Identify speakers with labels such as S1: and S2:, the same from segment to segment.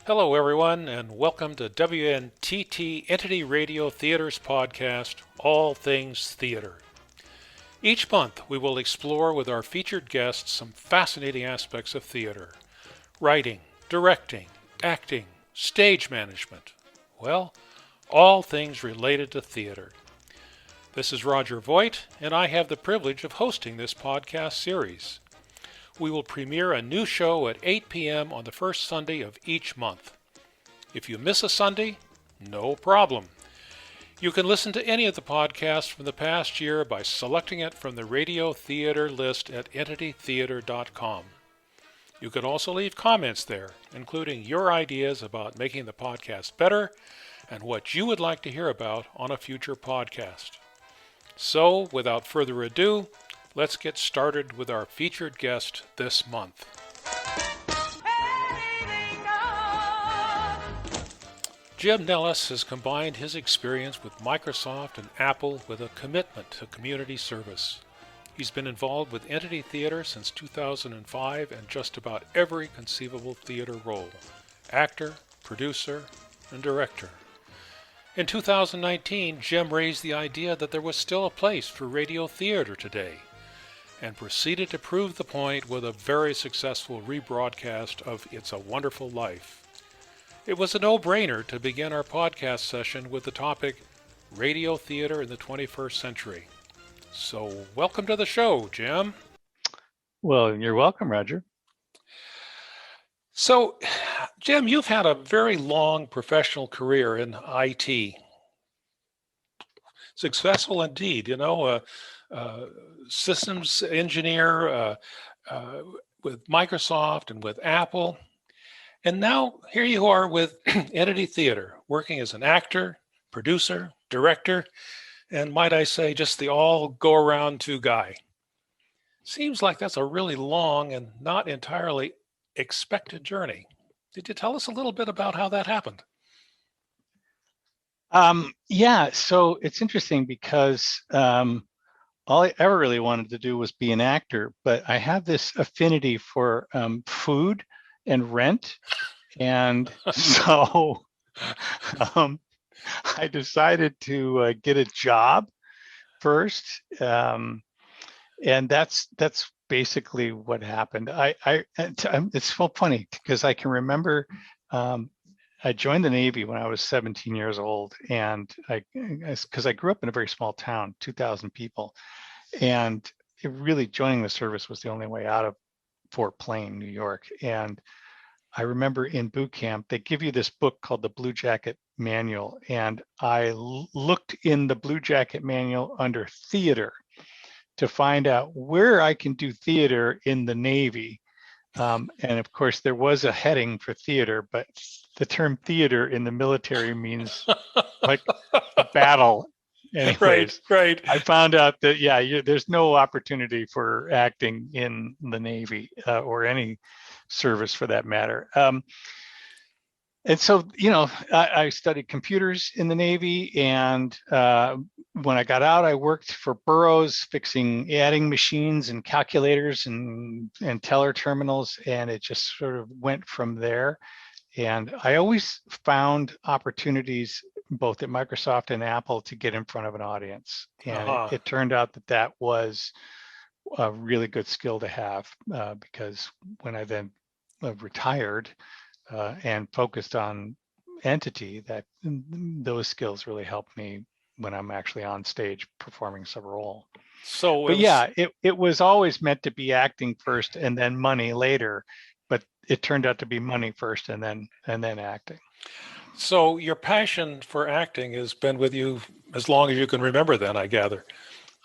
S1: Hello, everyone, and welcome to WNTT Entity Radio Theater's podcast, All Things Theater. Each month, we will explore with our featured guests some fascinating aspects of theater: writing, directing, acting, stage management. Well, all things related to theater. This is Roger Voigt, and I have the privilege of hosting this podcast series. We will premiere a new show at 8 p.m. on the first Sunday of each month. If you miss a Sunday, no problem. You can listen to any of the podcasts from the past year by selecting it from the radio theater list at EntityTheatre.com. You can also leave comments there, including your ideas about making the podcast better and what you would like to hear about on a future podcast. So, without further ado, let's get started with our featured guest this month. Jim Nellis has combined his experience with Microsoft and Apple with a commitment to community service. He's been involved with EntityTheatre since 2005 and just about every conceivable theater role: actor, producer, and director. In 2019, Jim raised the idea that there was still a place for radio theater today, and proceeded to prove the point with a very successful rebroadcast of It's a Wonderful Life. It was a no-brainer to begin our podcast session with the topic, Radio Theater in the 21st Century. So, welcome to the show, Jim.
S2: Well, you're welcome, Roger.
S1: So, Jim, you've had a very long professional career in IT. Successful indeed, systems engineer with Microsoft and with Apple. And now here you are with EntityTheatre, working as an actor, producer, director, and might I say, just the all-go-around-to guy. Seems like that's a really long and not entirely expected journey. Did you tell us a little bit about how that happened?
S2: Yeah, so it's interesting because all I ever really wanted to do was be an actor, but I have this affinity for food and rent. And so I decided to get a job first. And that's basically what happened. It's so funny because I can remember I joined the Navy when I was 17 years old, and because I grew up in a very small town, 2,000 people, and really joining the service was the only way out of Fort Plain, New York. And I remember in boot camp, they give you this book called the Blue Jacket Manual, and I looked in the Blue Jacket Manual under theater to find out where I can do theater in the Navy. And of course, there was a heading for theater, but the term theater in the military means like a battle. Anyways,
S1: Right.
S2: I found out that, there's no opportunity for acting in the Navy or any service for that matter. And so, I studied computers in the Navy, and when I got out, I worked for Burroughs, adding machines and calculators and teller terminals, and it just sort of went from there. And I always found opportunities both at Microsoft and Apple to get in front of an audience. And it turned out that was a really good skill to have because when I then retired, and focused on Entity, those skills really helped me when I'm actually on stage performing some role. It was always meant to be acting first and then money later, but it turned out to be money first and then acting.
S1: So your passion for acting has been with you as long as you can remember then, I gather.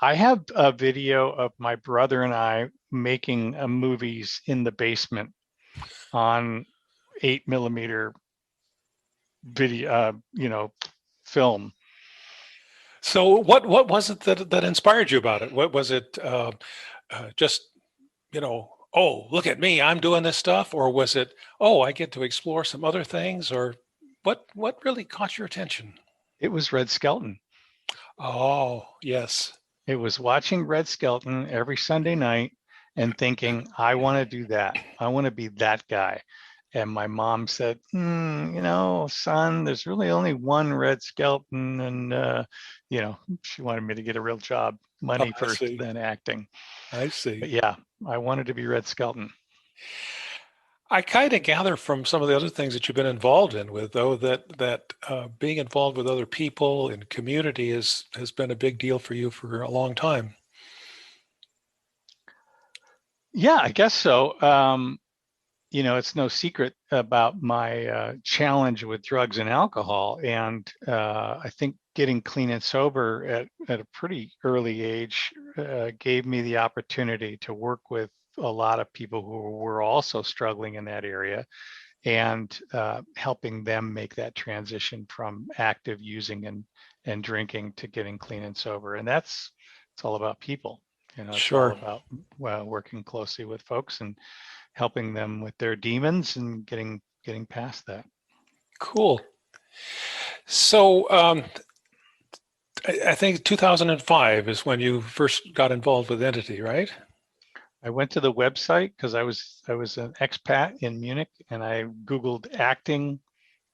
S2: I have a video of my brother and I making movies in the basement on 8mm video, film.
S1: So what was it that inspired you about it? What was it? Just, oh, look at me, I'm doing this stuff, or was it, oh, I get to explore some other things, or what really caught your attention?
S2: It was Red Skelton.
S1: Oh, yes.
S2: It was watching Red Skelton every Sunday night and thinking, I want to do that. I want to be that guy. And my mom said, son, there's really only one red skeleton. And, she wanted me to get a real job,
S1: Oh,
S2: money
S1: I
S2: first,
S1: see.
S2: then acting.
S1: I see.
S2: But yeah, I wanted to be Red Skelton.
S1: I kind of gather from some of the other things that you've been involved in with, though, that being involved with other people and community has been a big deal for you for a long time.
S2: Yeah, I guess so. It's no secret about my challenge with drugs and alcohol. And I think getting clean and sober at a pretty early age gave me the opportunity to work with a lot of people who were also struggling in that area and helping them make that transition from active using and drinking to getting clean and sober. And it's all about people. It's all
S1: Sure.
S2: about working closely with folks and helping them with their demons and getting past that.
S1: Cool. So I think 2005 is when you first got involved with Entity, right?
S2: I went to the website because I was an expat in Munich, and I Googled acting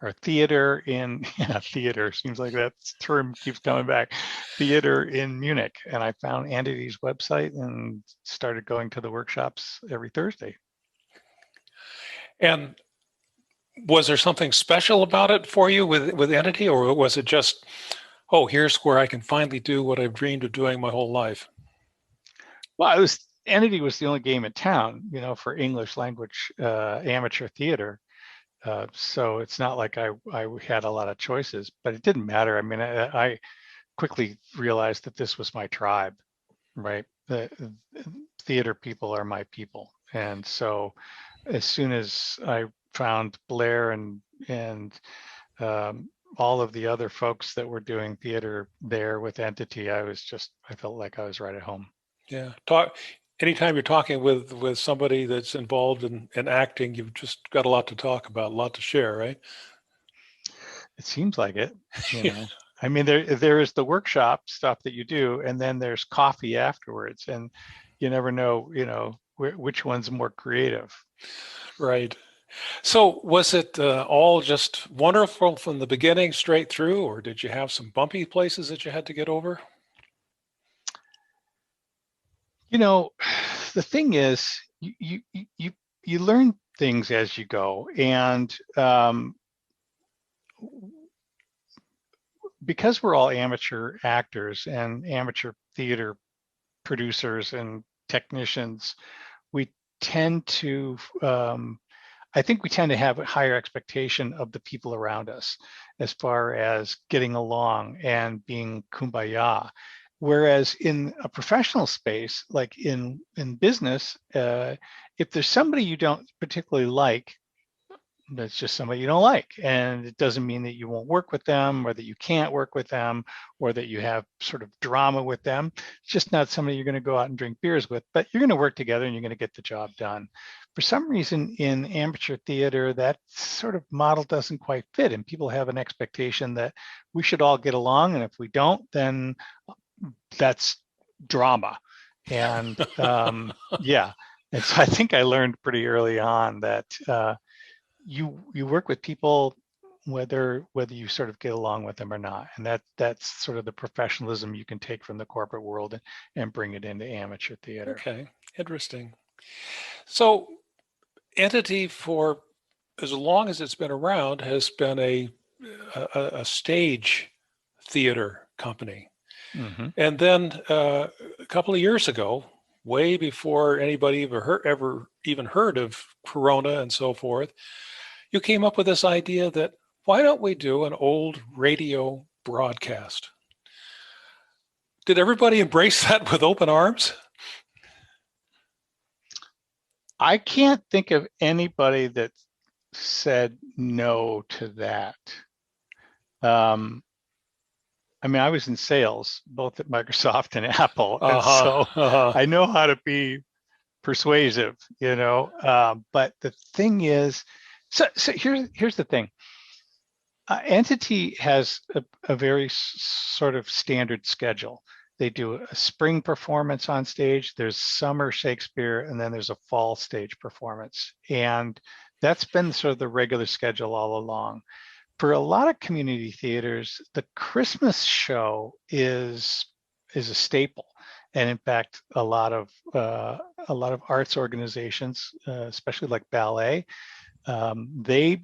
S2: or theater in theater. Seems like that term keeps coming back. Theater in Munich, and I found Entity's website and started going to the workshops every Thursday.
S1: And was there something special about it for you with Entity, or was it just, oh, here's where I can finally do what I've dreamed of doing my whole life?
S2: Well, Entity was the only game in town, for English language amateur theater. So it's not like I had a lot of choices, but it didn't matter. I mean, I quickly realized that this was my tribe, right? The theater people are my people. And so as soon as I found Blair and all of the other folks that were doing theater there with Entity, I felt like I was right at home.
S1: Yeah. Anytime you're talking with somebody that's involved in acting, you've just got a lot to talk about, a lot to share, right?
S2: It seems like it,
S1: Yeah.
S2: I mean, there is the workshop stuff that you do, and then there's coffee afterwards, and you never know, which one's more creative.
S1: Right. So was it all just wonderful from the beginning straight through, or did you have some bumpy places that you had to get over?
S2: The thing is, you learn things as you go, and because we're all amateur actors and amateur theater producers and technicians, we tend to I think we tend to have a higher expectation of the people around us as far as getting along and being kumbaya. Whereas in a professional space, like in business, if there's somebody you don't particularly like, that's just somebody you don't like. And it doesn't mean that you won't work with them or that you can't work with them or that you have sort of drama with them. It's just not somebody you're going to go out and drink beers with, but you're going to work together and you're going to get the job done. For some reason in amateur theater, that sort of model doesn't quite fit. And people have an expectation that we should all get along. And if we don't, then that's drama. And yeah. And so I think I learned pretty early on that you work with people whether you sort of get along with them or not, and that's sort of the professionalism you can take from the corporate world and bring it into amateur theater.
S1: Okay, interesting. So Entity, for as long as it's been around, has been a stage theater company.
S2: Mm-hmm.
S1: And then a couple of years ago, way before anybody ever even heard of Corona and so forth, you came up with this idea that why don't we do an old radio broadcast? Did everybody embrace that with open arms?
S2: I can't think of anybody that said no to that. I mean, I was in sales both at Microsoft and Apple, and so I know how to be persuasive, but the thing is, so here's the thing. Entity has a very sort of standard schedule. They do a spring performance on stage. There's summer Shakespeare, and then there's a fall stage performance. And that's been sort of the regular schedule all along. For a lot of community theaters, the Christmas show is a staple. And in fact, a lot of arts organizations, especially like ballet, they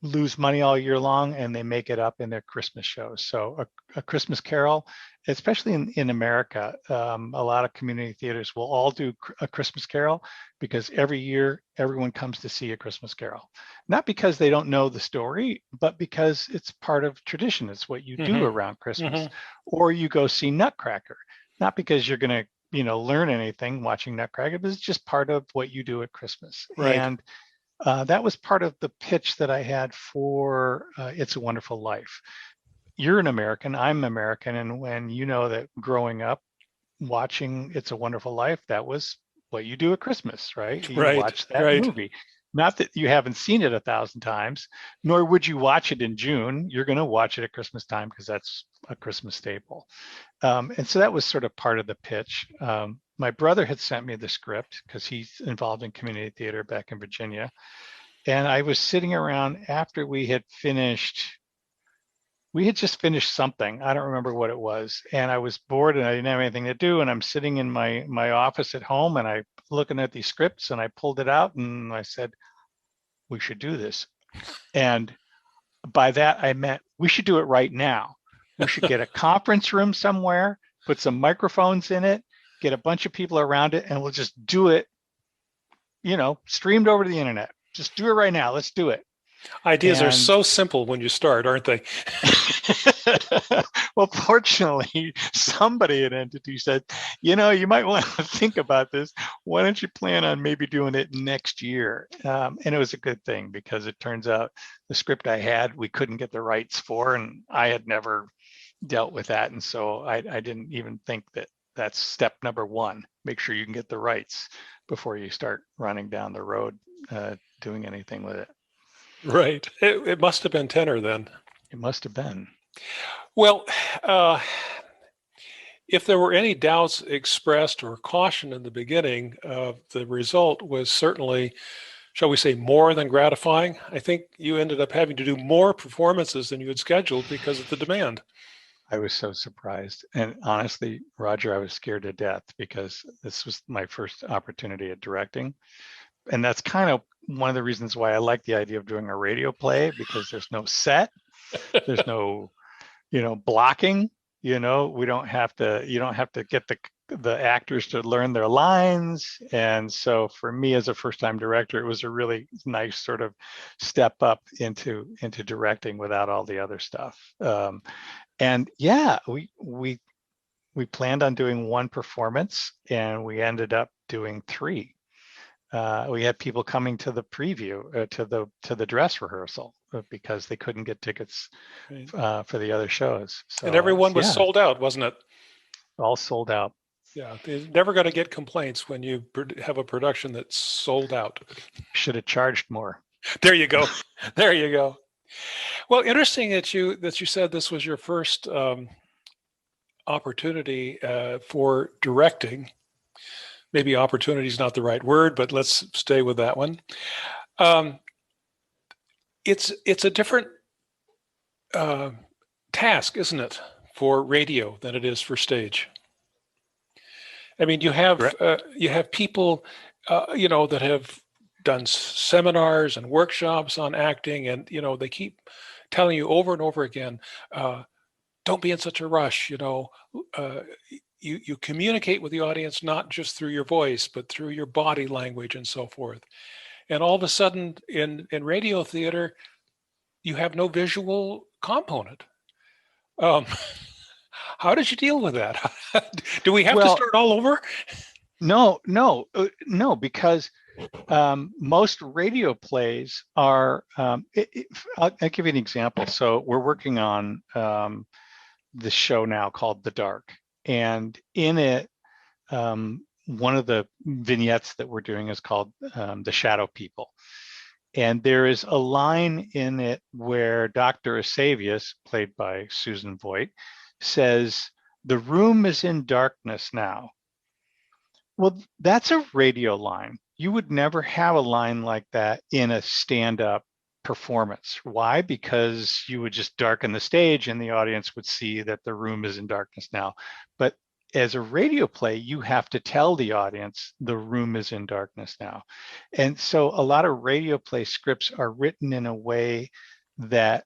S2: lose money all year long and they make it up in their Christmas shows. So a Christmas Carol, especially in America, a lot of community theaters will all do a Christmas Carol because every year everyone comes to see a Christmas Carol. Not because they don't know the story, but because it's part of tradition. It's what you do around Christmas. Or you go see Nutcracker, not because you're going to learn anything watching Nutcracker, but it's just part of what you do at Christmas.
S1: Right.
S2: And that was part of the pitch that I had for It's a Wonderful Life. You're an American, I'm American, and when you know that growing up watching It's a Wonderful Life, that was what you do at Christmas, right? You watch that movie. Not that you haven't seen it 1,000 times, nor would you watch it in June. You're going to watch it at Christmas time because that's a Christmas staple. And so that was sort of part of the pitch. My brother had sent me the script because he's involved in community theater back in Virginia. And I was sitting around after we had just finished something. I don't remember what it was. And I was bored and I didn't have anything to do. And I'm sitting in my office at home and I'm looking at these scripts and I pulled it out and I said, we should do this. And by that, I meant we should do it right now. We should get a conference room somewhere, put some microphones in it, get a bunch of people around it, and we'll just do it, streamed over to the internet. Just do it right now. Let's do it.
S1: Ideas are so simple when you start, aren't they?
S2: Well, fortunately, somebody at Entity said, you might want to think about this. Why don't you plan on maybe doing it next year? And it was a good thing because it turns out the script I had, we couldn't get the rights for, and I had never dealt with that. And so I didn't even think that that's step number one. Make sure you can get the rights before you start running down the road doing anything with it.
S1: Right. It must have been tenor then.
S2: It must have been.
S1: Well, if there were any doubts expressed or caution in the beginning, the result was certainly, shall we say, more than gratifying. I think you ended up having to do more performances than you had scheduled because of the demand.
S2: I was so surprised. And honestly, Roger, I was scared to death because this was my first opportunity at directing. And that's kind of one of the reasons why I like the idea of doing a radio play, because there's no set, there's no, blocking, you don't have to get the actors to learn their lines. And so for me as a first-time director, it was a really nice sort of step up into directing without all the other stuff. And yeah, we planned on doing one performance and we ended up doing 3. We had people coming to the preview, to the dress rehearsal because they couldn't get tickets for the other shows. So,
S1: and everyone was sold out, wasn't it?
S2: All sold out.
S1: Yeah, you're never going to get complaints when you have a production that's sold out.
S2: Should have charged more.
S1: There you go. There you go. Well, interesting that you said this was your first opportunity for directing. Maybe opportunity is not the right word, but let's stay with that one. It's a different task, isn't it, for radio than it is for stage? I mean, you have people, that have done seminars and workshops on acting, and they keep telling you over and over again, don't be in such a rush. You communicate with the audience not just through your voice, but through your body language and so forth. And all of a sudden, in radio theater, you have no visual component. How did you deal with that? Do we have to start all over?
S2: No, because most radio plays are. I'll give you an example. So we're working on this show now called The Dark. And in it, one of the vignettes that we're doing is called The Shadow People. And there is a line in it where Dr. Asavius, played by Susan Voigt, says, the room is in darkness now. Well, that's a radio line. You would never have a line like that in a stand-up performance. Why? Because you would just darken the stage and the audience would see that the room is in darkness now. But as a radio play, you have to tell the audience the room is in darkness now. And so a lot of radio play scripts are written in a way that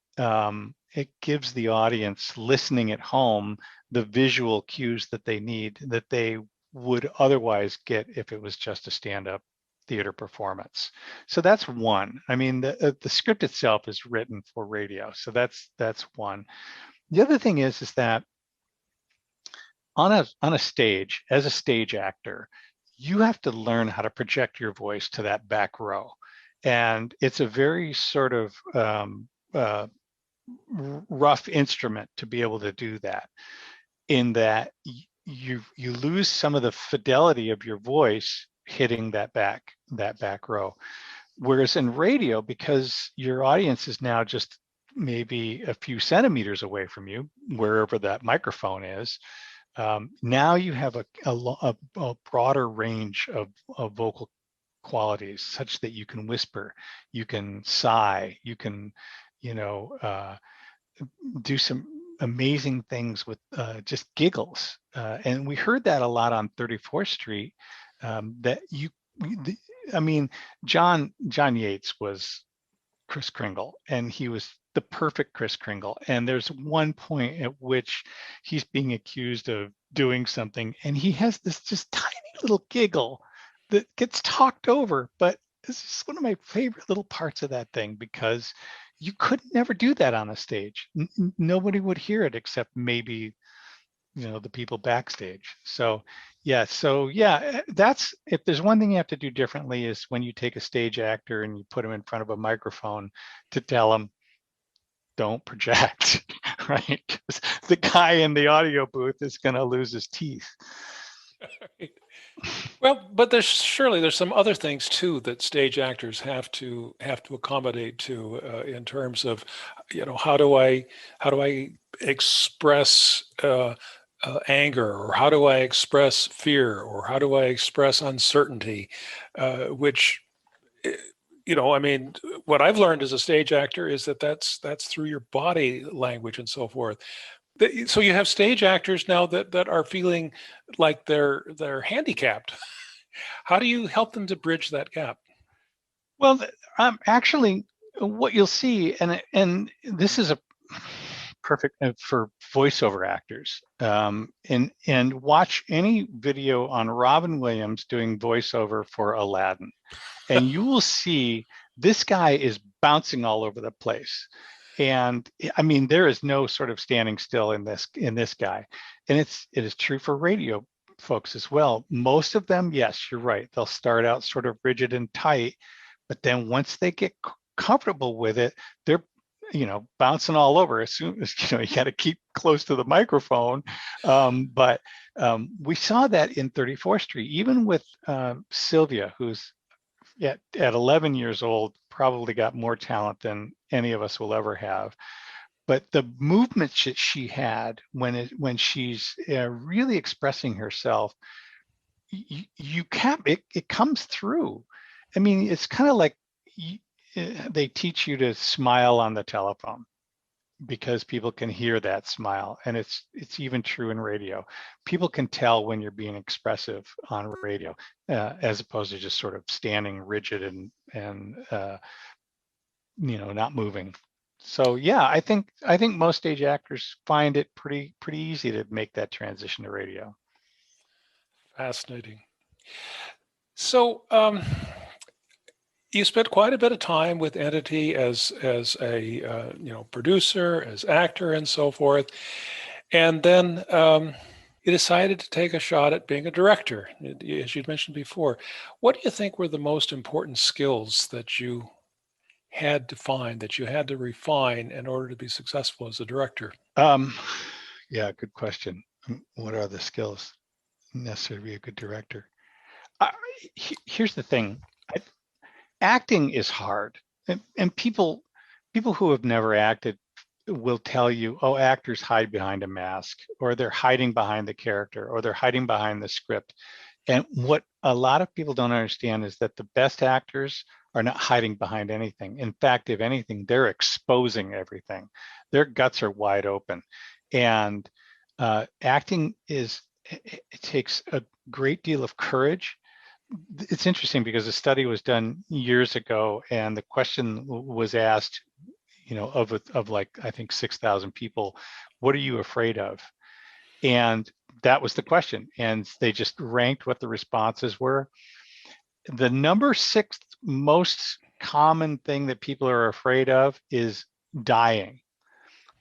S2: it gives the audience listening at home the visual cues that they need, that they would otherwise get if it was just a stand-up theater performance. So that's one. I mean, the script itself is written for radio, so that's one. The other thing is that on a stage, as a stage actor, you have to learn how to project your voice to that back row, and it's a very sort of rough instrument to be able to do that. In that you lose some of the fidelity of your voice hitting that back row. Whereas in radio, because your audience is now just maybe a few centimeters away from you, wherever that microphone is, now you have a broader range of vocal qualities, such that you can whisper, you can sigh, you can, do some amazing things with just giggles. And we heard that a lot on 34th Street, that I mean, John Yates was Kris Kringle, and he was the perfect Kris Kringle. And there's one point at which he's being accused of doing something, and he has this just tiny little giggle that gets talked over. But this is one of my favorite little parts of that thing, because you could never do that on a stage. Nobody would hear it except maybe, the people backstage. So yeah, that's, if there's one thing you have to do differently, is when you take a stage actor and you put him in front of a microphone, to tell him, don't project, right? 'Cause the guy in the audio booth is going to lose his teeth.
S1: Well, but there's some other things too that stage actors have to accommodate to, in terms of, how do I express anger, or how do I express fear, or how do I express uncertainty, which, I mean, what I've learned as a stage actor is that that's through your body language and so forth. So you have stage actors now that are feeling like they're handicapped. How do you help them to bridge that gap?
S2: Well, actually, what you'll see, and this is a perfect for voiceover actors, and watch any video on Robin Williams doing voiceover for Aladdin, and you will see this guy is bouncing all over the place. And I mean, there is no sort of standing still in this guy, and it is true for radio folks as well. Most of them, yes, you're right, they'll start out sort of rigid and tight, but then once they get comfortable with it, they're bouncing all over. As soon as you got to keep close to the microphone. But we saw that in 34th Street, even with Sylvia, who's at 11 years old, probably got more talent than any of us will ever have. But the movement she had when she's really expressing herself, it comes through. I mean, it's kind of like they teach you to smile on the telephone, because people can hear that smile, and it's even true in radio. People can tell when you're being expressive on radio, as opposed to just sort of standing rigid and not moving. So yeah, I think most stage actors find it pretty easy to make that transition to radio.
S1: Fascinating. So you spent quite a bit of time with Entity as a producer, as actor, and so forth, and then you decided to take a shot at being a director, as you'd mentioned before. What do you think were the most important skills that you had to find, that you had to refine in order to be successful as a director?
S2: Yeah, good question. What are the skills necessary to be a good director? Here's the thing. Acting is hard, and people who have never acted will tell you, oh, actors hide behind a mask, or they're hiding behind the character, or they're hiding behind the script. And what a lot of people don't understand is that the best actors are not hiding behind anything. In fact, if anything, they're exposing everything. Their guts are wide open. And acting it takes a great deal of courage. It's interesting because a study was done years ago, and the question was asked, of like, I think 6,000 people, what are you afraid of? And that was the question. And they just ranked what the responses were. The number 6 most common thing that people are afraid of is dying.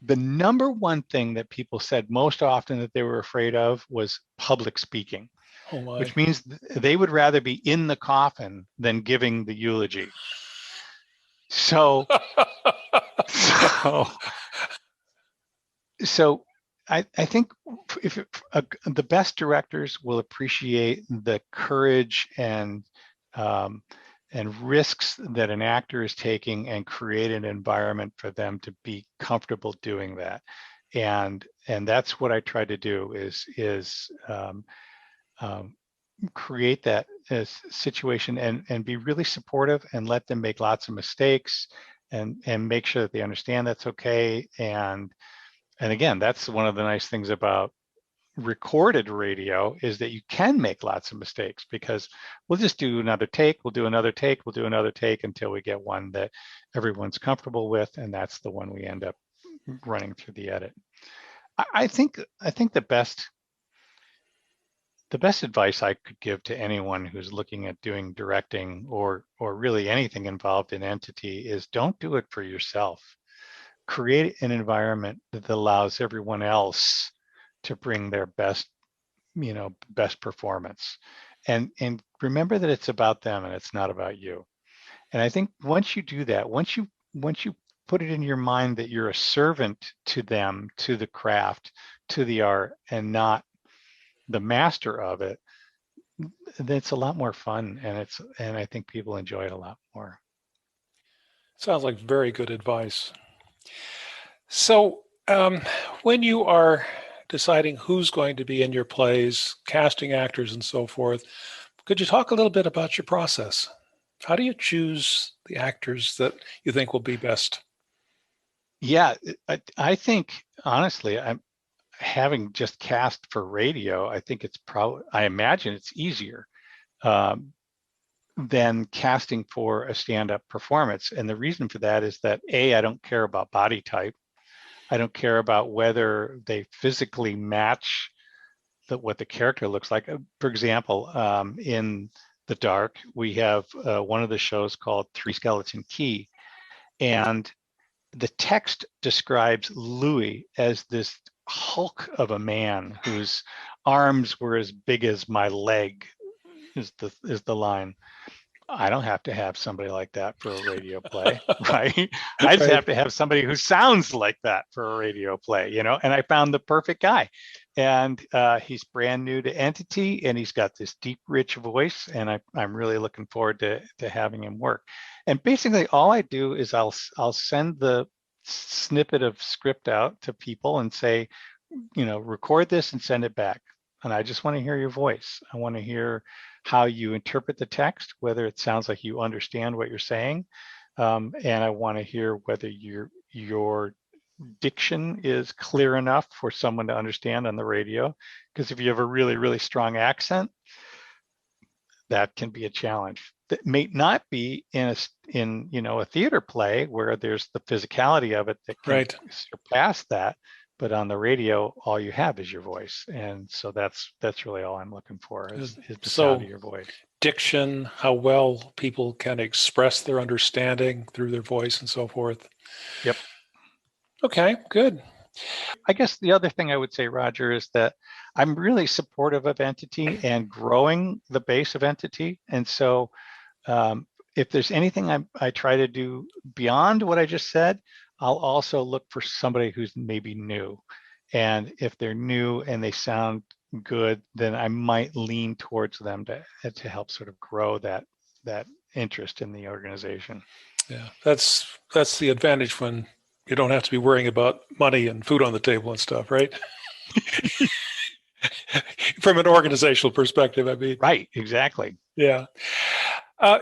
S2: The number 1 thing that people said most often that they were afraid of was public speaking, which means they would rather be in the coffin than giving the eulogy. So I think if the best directors will appreciate the courage and risks that an actor is taking, and create an environment for them to be comfortable doing that. And that's what I try to do is create that situation and be really supportive and let them make lots of mistakes and make sure that they understand that's okay. And again, that's one of the nice things about recorded radio, is that you can make lots of mistakes, because we'll just do another take, we'll do another take, we'll do another take until we get one that everyone's comfortable with, and that's the one we end up running through the edit. I think the best advice I could give to anyone who's looking at doing directing or really anything involved in Entity is, don't do it for yourself. Create an environment that allows everyone else to bring their best performance, and remember that it's about them and it's not about you. And I think once you do that, once you put it in your mind that you're a servant to them, to the craft, to the art, and not the master of it, then it's a lot more fun, and I think people enjoy it a lot more.
S1: Sounds like very good advice. So when you are deciding who's going to be in your plays, casting actors and so forth, could you talk a little bit about your process? How do you choose the actors that you think will be best?
S2: Yeah, I think, honestly, I'm having just cast for radio, I think I imagine it's easier than casting for a stand-up performance. And the reason for that is that, I don't care about body type. I don't care about whether they physically match what the character looks like. For example, in The Dark, we have one of the shows called Three Skeleton Key, and the text describes Louis as this hulk of a man whose arms were as big as my leg, is the line. I don't have to have somebody like that for a radio play, right? I just have to have somebody who sounds like that for a radio play, and I found the perfect guy. And he's brand new to Entity, and he's got this deep, rich voice, and I'm really looking forward to having him work. And basically all I do is I'll send the snippet of script out to people and say, record this and send it back. And I just want to hear your voice. I want to hear how you interpret the text, whether it sounds like you understand what you're saying. And I want to hear whether your diction is clear enough for someone to understand on the radio. Because if you have a really, really strong accent, that can be a challenge. That may not be in a theater play where there's the physicality of it that can surpass that. But on the radio, all you have is your voice. And so that's really all I'm looking for is the sound of your voice.
S1: Diction, how well people can express their understanding through their voice and so forth.
S2: Yep.
S1: Okay, good.
S2: I guess the other thing I would say, Roger, is that I'm really supportive of Entity and growing the base of Entity. And so if there's anything I try to do beyond what I just said, I'll also look for somebody who's maybe new. And if they're new and they sound good, then I might lean towards them to help sort of grow that interest in the organization.
S1: Yeah, that's the advantage when You don't have to be worrying about money and food on the table and stuff, right? From an organizational perspective, I mean.
S2: Right, exactly.
S1: Yeah.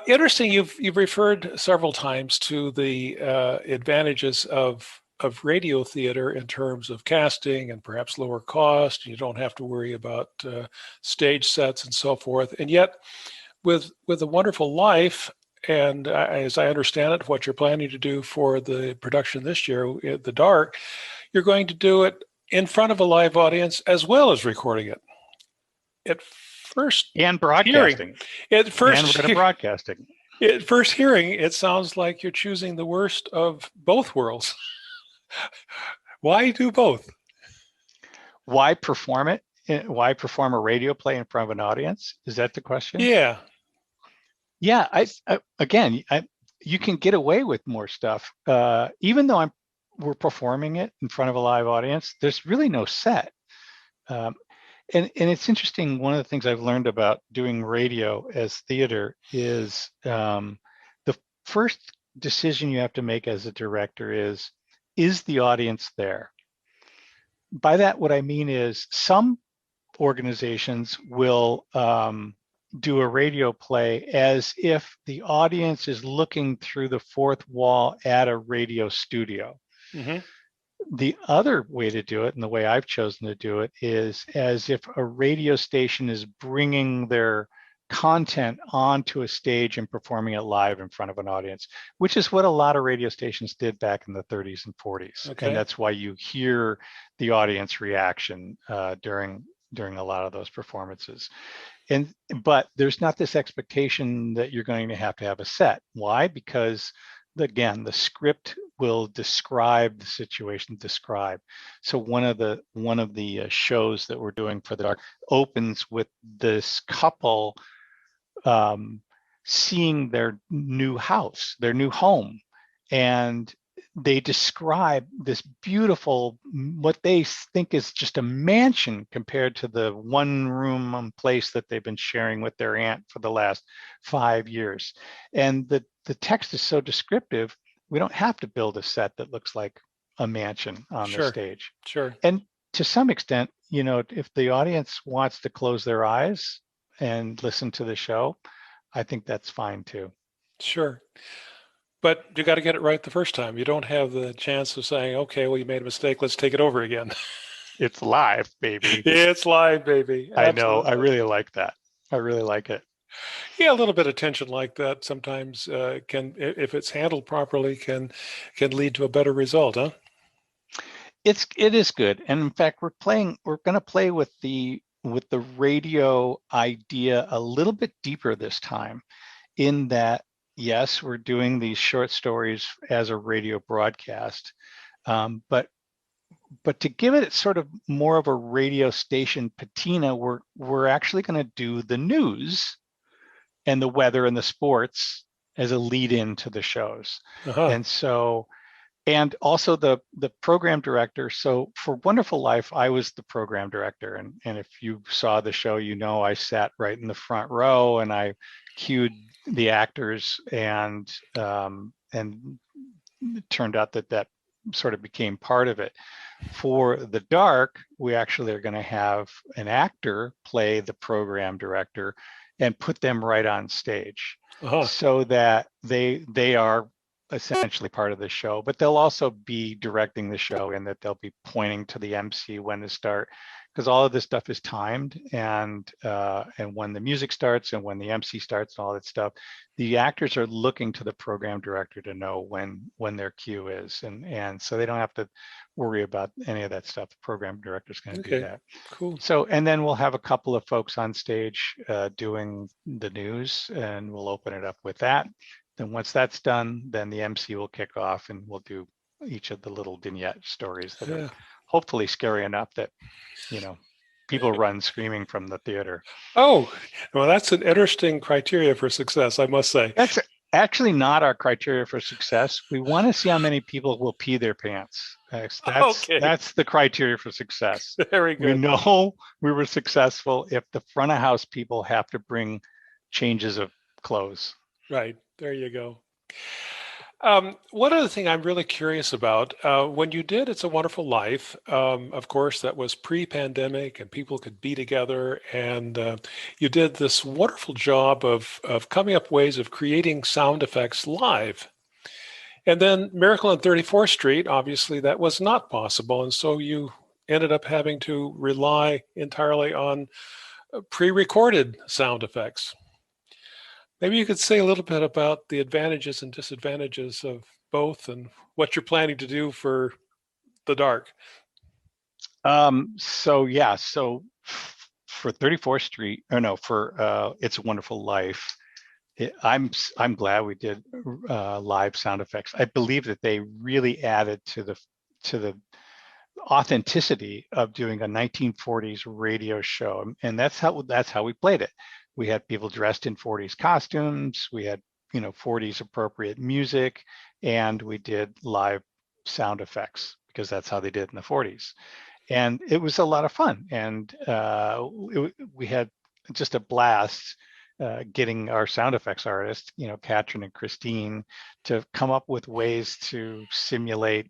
S1: Interesting. You've referred several times to the advantages of radio theater in terms of casting and perhaps lower cost. You don't have to worry about stage sets and so forth. And yet, with A Wonderful Life, and as I understand it, what you're planning to do for the production this year, The Dark, you're going to do it in front of a live audience as well as recording it. At first
S2: And
S1: hearing,
S2: broadcasting.
S1: at
S2: And
S1: first,
S2: we're going to broadcasting.
S1: at first hearing, it sounds like you're choosing the worst of both worlds. Why do both?
S2: Why perform it? Why perform a radio play in front of an audience? Is that the question?
S1: Yeah.
S2: Yeah. You can get away with more stuff. Even though we're performing it in front of a live audience, there's really no set. And it's interesting. One of the things I've learned about doing radio as theater is the first decision you have to make as a director is the audience there? By that, what I mean is some organizations will do a radio play as if the audience is looking through the fourth wall at a radio studio.
S1: Mm-hmm.
S2: The other way to do it, and the way I've chosen to do it, is as if a radio station is bringing their content onto a stage and performing it live in front of an audience, which is what a lot of radio stations did back in the 30s and 40s.
S1: Okay.
S2: And that's why you hear the audience reaction during a lot of those performances. But there's not this expectation that you're going to have a set. Why? Because again, the script will describe the situation. So one of the shows that we're doing for The Dark opens with this couple seeing their new house, their new home, and they describe this beautiful, what they think is just a mansion compared to the one room place that they've been sharing with their aunt for the last 5 years. And the text is so descriptive, we don't have to build a set that looks like a mansion on the stage.
S1: Sure.
S2: And to some extent, if the audience wants to close their eyes and listen to the show, I think that's fine too.
S1: Sure. But you got to get it right the first time. You don't have the chance of saying, okay, well, you made a mistake. Let's take it over again.
S2: It's live, baby.
S1: It's live, baby.
S2: Absolutely. I know. I really like that. I really like it.
S1: Yeah, a little bit of tension like that sometimes can, if it's handled properly, can lead to a better result, huh?
S2: It is good. And in fact, we're going to play with the radio idea a little bit deeper this time, in that, yes, we're doing these short stories as a radio broadcast, but to give it sort of more of a radio station patina, we're actually going to do the news and the weather and the sports as a lead in to the shows. Uh-huh. And also the program director. So for Wonderful Life, I was the program director. And if you saw the show, I sat right in the front row and I cued the actors, and it turned out that sort of became part of it. For The Dark, we actually are going to have an actor play the program director and put them right on stage. Uh-huh. So that they are essentially part of the show, but they'll also be directing the show, in that they'll be pointing to the MC when to start, because all of this stuff is timed, and when the music starts and when the MC starts and all that stuff, the actors are looking to the program director to know when their cue is, and so they don't have to worry about any of that stuff. The program director's going to do that.
S1: Cool.
S2: So, and then we'll have a couple of folks on stage doing the news, and we'll open it up with that. Then once that's done, then the MC will kick off, and we'll do each of the little vignette stories that are hopefully scary enough that, people run screaming from the theater.
S1: Oh, well, that's an interesting criteria for success, I must say.
S2: That's actually not our criteria for success. We want to see how many people will pee their pants. That's the criteria for success.
S1: Very good.
S2: We know we were successful if the front of house people have to bring changes of clothes.
S1: Right. There you go. One other thing I'm really curious about, when you did It's a Wonderful Life, of course, that was pre-pandemic and people could be together, and you did this wonderful job of coming up ways of creating sound effects live. And then Miracle on 34th Street, obviously, that was not possible, and so you ended up having to rely entirely on pre-recorded sound effects. Maybe you could say a little bit about the advantages and disadvantages of both and what you're planning to do for the dark.
S2: So yeah, so for 34th Street, or no, for It's a Wonderful Life, I'm glad we did live sound effects. I believe that they really added to the authenticity of doing a 1940s radio show, and that's how we played it. We had people dressed in 40s costumes. We had 40s appropriate music, and we did live sound effects because that's how they did in the 40s, and it was a lot of fun. And we had just a blast getting our sound effects artists, Katrin and Christine, to come up with ways to simulate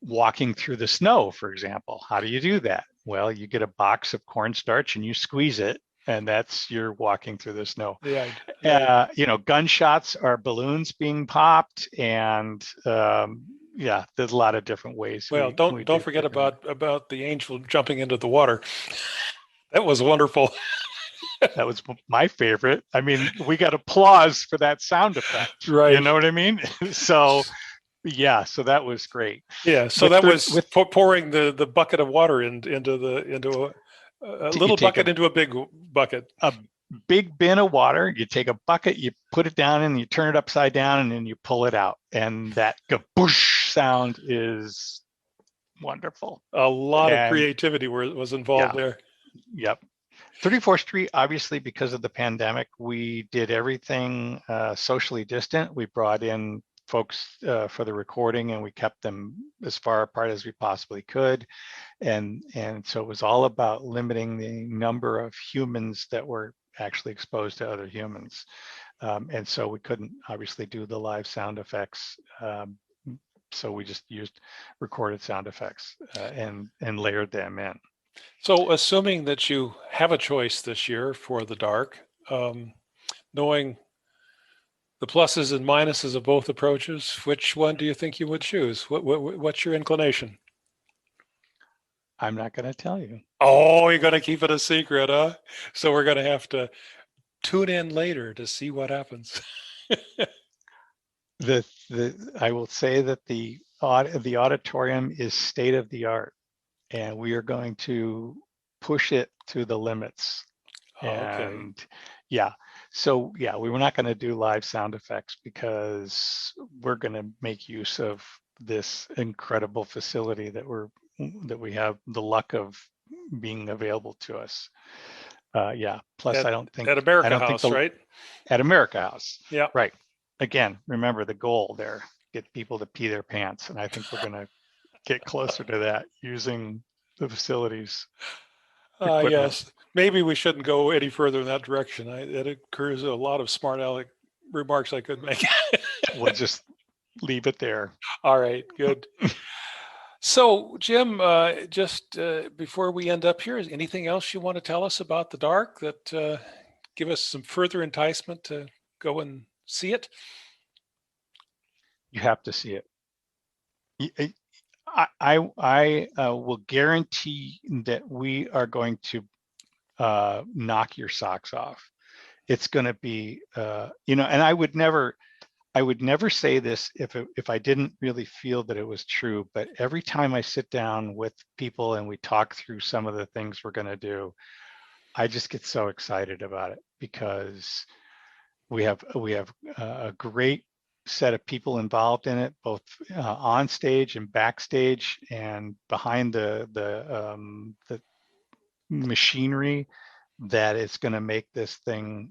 S2: walking through the snow, for example. How do you do that? Well, you get a box of cornstarch and you squeeze it, and that's you're walking through the snow. Gunshots are balloons being popped, and yeah, there's a lot of different ways.
S1: Well, don't forget about the angel jumping into the water. That was wonderful.
S2: That was my favorite. I mean, we got applause for that sound effect.
S1: Right.
S2: You know what I mean? So yeah, so that was great.
S1: Yeah, so that was pouring the bucket of water into a little bucket into a big bucket.
S2: A big bin of water. You take a bucket, you put it down, and you turn it upside down, and then you pull it out, and that kaboosh sound is wonderful.
S1: A lot of creativity was involved there.
S2: Yep. 34th Street, obviously, because of the pandemic, we did everything socially distant. We brought in folks for the recording, and we kept them as far apart as we possibly could. And so it was all about limiting the number of humans that were actually exposed to other humans. And so we couldn't obviously do the live sound effects. So we just used recorded sound effects and layered them in.
S1: So assuming that you have a choice this year for the dark, knowing the pluses and minuses of both approaches, which one do you think you would choose? What's your inclination?
S2: I'm not going to tell you.
S1: Oh, you're going to keep it a secret, huh? So we're going to have to tune in later to see what happens.
S2: I will say that the auditorium is state of the art, and we are going to push it to the limits. And yeah, so yeah, we were not going to do live sound effects because we're going to make use of this incredible facility that we have the luck of being available to us. Yeah. Plus, I don't think
S1: at America House, right?
S2: At America House.
S1: Yeah.
S2: Right. Again, remember the goal there: get people to pee their pants, and I think we're going to get closer to that using the facilities.
S1: Yes. Maybe we shouldn't go any further in that direction. It occurs a lot of smart aleck remarks I could make.
S2: We'll just leave it there.
S1: All right, good. So, Jim, just before we end up here, is anything else you want to tell us about the dark that give us some further enticement to go and see it?
S2: You have to see it. I will guarantee that we are going to knock your socks off. It's going to be, and I would never say this if I didn't really feel that it was true. But every time I sit down with people and we talk through some of the things we're going to do, I just get so excited about it because we have a great set of people involved in it, both on stage and backstage and behind the machinery that is going to make this thing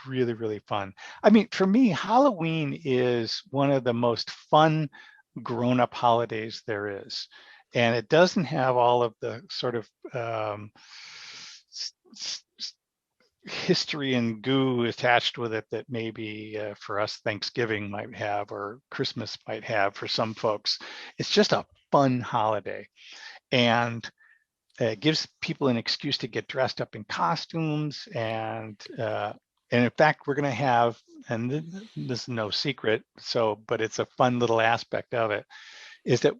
S2: really, really fun. I mean, for me, Halloween is one of the most fun grown-up holidays there is. And it doesn't have all of the sort of history and goo attached with it that maybe for us Thanksgiving might have, or Christmas might have for some folks. It's just a fun holiday, and it gives people an excuse to get dressed up in costumes. And in fact, we're going to have, and this is no secret, but it's a fun little aspect of it, is that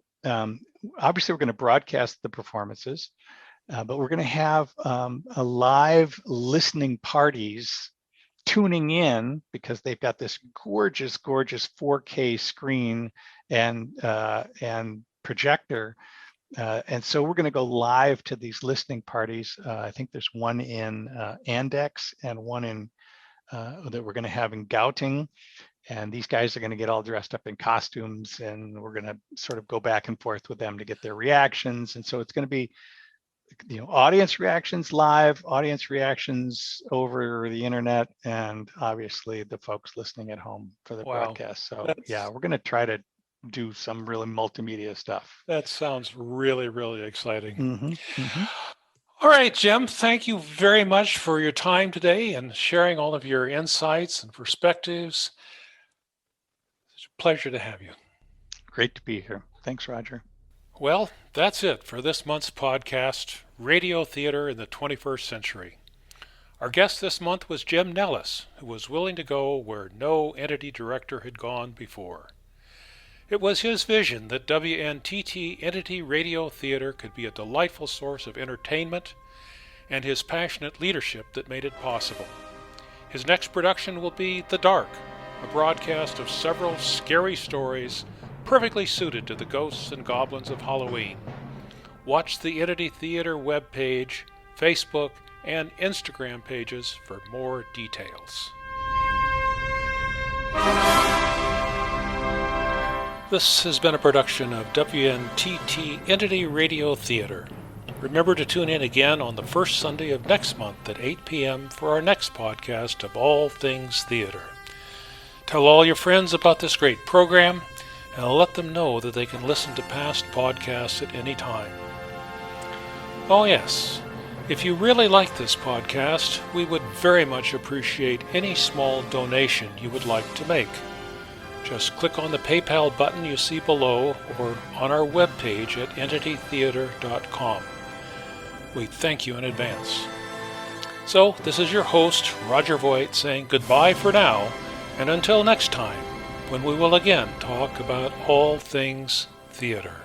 S2: obviously we're going to broadcast the performances. But we're going to have a live listening parties tuning in, because they've got this gorgeous 4K screen and projector. And so we're going to go live to these listening parties. I think there's one in Andex and one in that we're going to have in Gauting. And these guys are going to get all dressed up in costumes, and we're going to sort of go back and forth with them to get their reactions. And so it's going to be, audience reactions live, audience reactions over the internet, and obviously the folks listening at home for the broadcast. So yeah, we're going to try to do some really multimedia stuff.
S1: That sounds really, really exciting. All right, Jim, thank you very much for your time today and sharing all of your insights and perspectives. It's a pleasure to have you.
S2: Great to be here. Thanks, Roger.
S1: Well, that's it for this month's podcast, Radio Theater in the 21st Century. Our guest this month was Jim Nellis, who was willing to go where no entity director had gone before. It was his vision that WNTT Entity Radio Theater could be a delightful source of entertainment, and his passionate leadership that made it possible. His next production will be The Dark, a broadcast of several scary stories perfectly suited to the ghosts and goblins of Halloween. Watch the EntityTheatre webpage, Facebook, and Instagram pages for more details. This has been a production of WNTT Entity Radio Theater. Remember to tune in again on the first Sunday of next month at 8 p.m. for our next podcast of All Things Theater. Tell all your friends about this great program, and let them know that they can listen to past podcasts at any time. Oh yes, if you really like this podcast, we would very much appreciate any small donation you would like to make. Just click on the PayPal button you see below or on our webpage at EntityTheatre.com. We thank you in advance. So, this is your host, Roger Voigt, saying goodbye for now, and until next time, when we will again talk about all things theater.